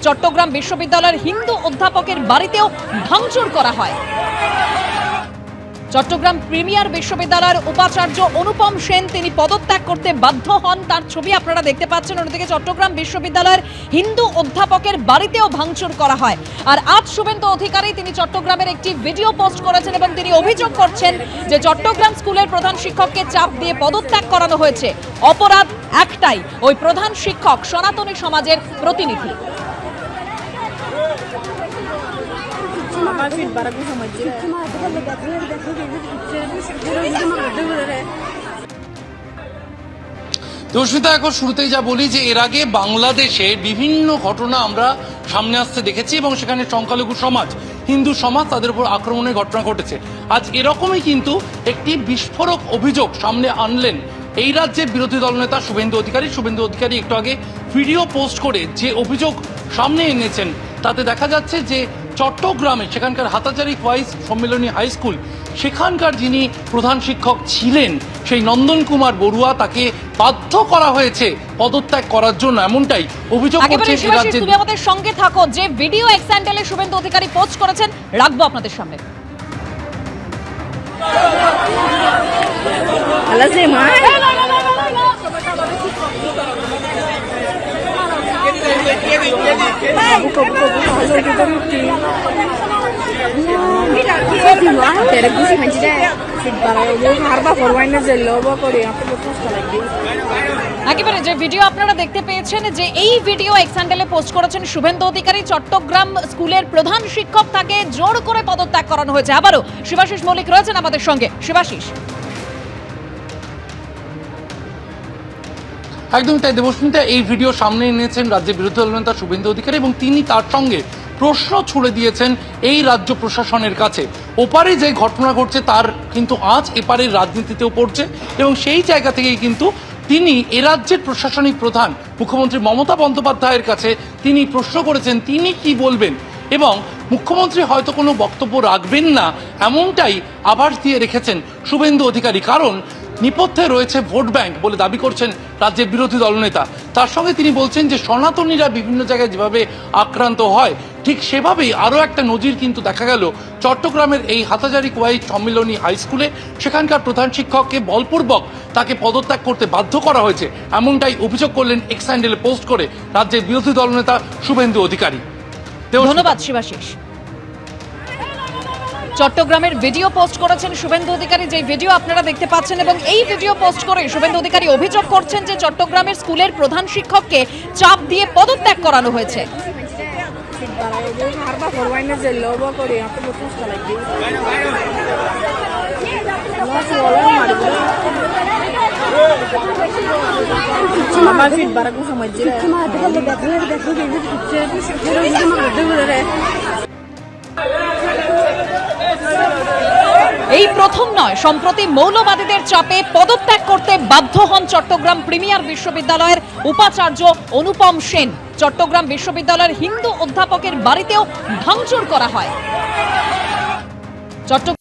চট্টগ্রাম বিশ্ববিদ্যালয়ের হিন্দু অধ্যাপকের বাড়িতেও ভাঙচুর করা হয়। চট্টগ্রাম প্রিমিয়ার বিশ্ববিদ্যালয়ের উপাচার্য অনুপম সেন তিনি পদত্যাগ করতে বাধ্য হন, তার ছবি আপনারা দেখতে পাচ্ছেন। অন্যদিকে চট্টগ্রাম বিশ্ববিদ্যালয়ের হিন্দু অধ্যাপকের বাড়িতেও ভাঙচুর করা হয়। আর আজ শুভেন্দু অধিকারী তিনি চট্টগ্রামের একটি ভিডিও পোস্ট করেছেন এবং তিনি অভিযোগ করছেন যে চট্টগ্রাম স্কুলের প্রধান শিক্ষককে চাপ দিয়ে পদত্যাগ করানো হয়েছে। অপরাধ একটাই, ওই প্রধান শিক্ষক সনাতনী সমাজের প্রতিনিধি। দর্শিতা, এখন শুরুতেই যা বলি যে এর আগে বাংলাদেশে বিভিন্ন ঘটনা আমরা সামনে আসতে দেখেছি এবং সেখানে সংখ্যালঘু সমাজ, হিন্দু সমাজ, তাদের উপর আক্রমণের ঘটনা ঘটেছে। আজ এরকমই কিন্তু একটি বিস্ফোরক অভিযোগ সামনে আনলেন এই রাজ্যের বিরোধী দলনেতা শুভেন্দু অধিকারী। শুভেন্দু অধিকারী একটু আগে ভিডিও পোস্ট করে যে অভিযোগ সামনে এনেছেন তাতে দেখা যাচ্ছে যে চট্টগ্রামে সেখানকার হাতাচারি কোয়াইস সম্মিলনী হাই স্কুল, সেখানকার যিনি প্রধান শিক্ষক ছিলেন সেই নন্দন কুমার বড়ুয়া, তাকে বাধ্য করা হয়েছে পদত্যাগ করার জন্য, এমনটাই অভিযোগ করছে এই রাজ্যের। তুমি আমাদের সঙ্গে থাকো, যে ভিডিও এক্স হ্যান্ডেলে শুভেন্দু অধিকারী পোস্ট করেছেন রাখবো আপনাদের সামনে। একেবারে যে ভিডিও আপনারা দেখতে পেয়েছেন, যে এই ভিডিও এক্স হ্যান্ডেলে পোস্ট করেছেন শুভেন্দু অধিকারী, চট্টগ্রাম স্কুলের প্রধান শিক্ষক, তাকে জোর করে পদত্যাগ করানো হয়েছে। আবারও শিবাশিস মল্লিক রয়েছেন আমাদের সঙ্গে। শিবাশিস, একদমই তাই দেবস্মিতা, এই ভিডিও সামনে এনেছেন রাজ্যের বিরোধী দলনেতা শুভেন্দু অধিকারী এবং তিনি তার সঙ্গে প্রশ্ন ছুড়ে দিয়েছেন এই রাজ্য প্রশাসনের কাছে। ওপারে যে ঘটনা ঘটছে তার কিন্তু আজ এপারের রাজনীতিতেও পড়ছে এবং সেই জায়গা থেকেই কিন্তু তিনি এ রাজ্যের প্রশাসনিক প্রধান মুখ্যমন্ত্রী মমতা বন্দ্যোপাধ্যায়ের কাছে তিনি প্রশ্ন করেছেন তিনি কি বলবেন, এবং মুখ্যমন্ত্রী হয়তো কোনো বক্তব্য রাখবেন না এমনটাই আভাস দিয়ে রেখেছেন শুভেন্দু অধিকারী। কারণ নেপথ্যে রয়েছে ভোট ব্যাংক বলে দাবি করছেন রাজ্যের বিরোধী দলনেতা। তার সঙ্গে তিনি বলছেন যে সনাতনীরা বিভিন্ন জায়গায় যেভাবে আক্রান্ত হয় ঠিক সেভাবেই আরও একটা নজির কিন্তু দেখা গেল চট্টগ্রামের এই হাতাচারি কোয়াই সম্মিলনী হাই স্কুলে। সেখানকার প্রধান শিক্ষককে বলপূর্বক তাকে পদত্যাগ করতে বাধ্য করা হয়েছে, এমনটাই অভিযোগ করলেন এক্স হ্যান্ডেলে পোস্ট করে রাজ্যের বিরোধী দলনেতা শুভেন্দু অধিকারী। ধন্যবাদ শিবাশিস। চট্টগ্রামের ভিডিও পোস্ট করেছেন শুভেন্দু অধিকারী, যে ভিডিও আপনারা দেখতে পাচ্ছেন, এবং এই ভিডিও পোস্ট করে শুভেন্দু অধিকারী অভিযোগ করছেন যে চট্টগ্রামের স্কুলের প্রধান শিক্ষককে চাপ দিয়ে পদত্যাগ করানো হয়েছে। এই প্রথম নয়, সম্প্রতি মৌলবাদীদের চাপে পদত্যাগ করতে বাধ্য হন চট্টগ্রাম প্রিমিয়ার বিশ্ববিদ্যালয়ের উপাচার্য অনুপম সেন। চট্টগ্রাম বিশ্ববিদ্যালয়ের হিন্দু অধ্যাপকের বাড়িতেও ভাঙচুর করা হয়। চট্টগ্রাম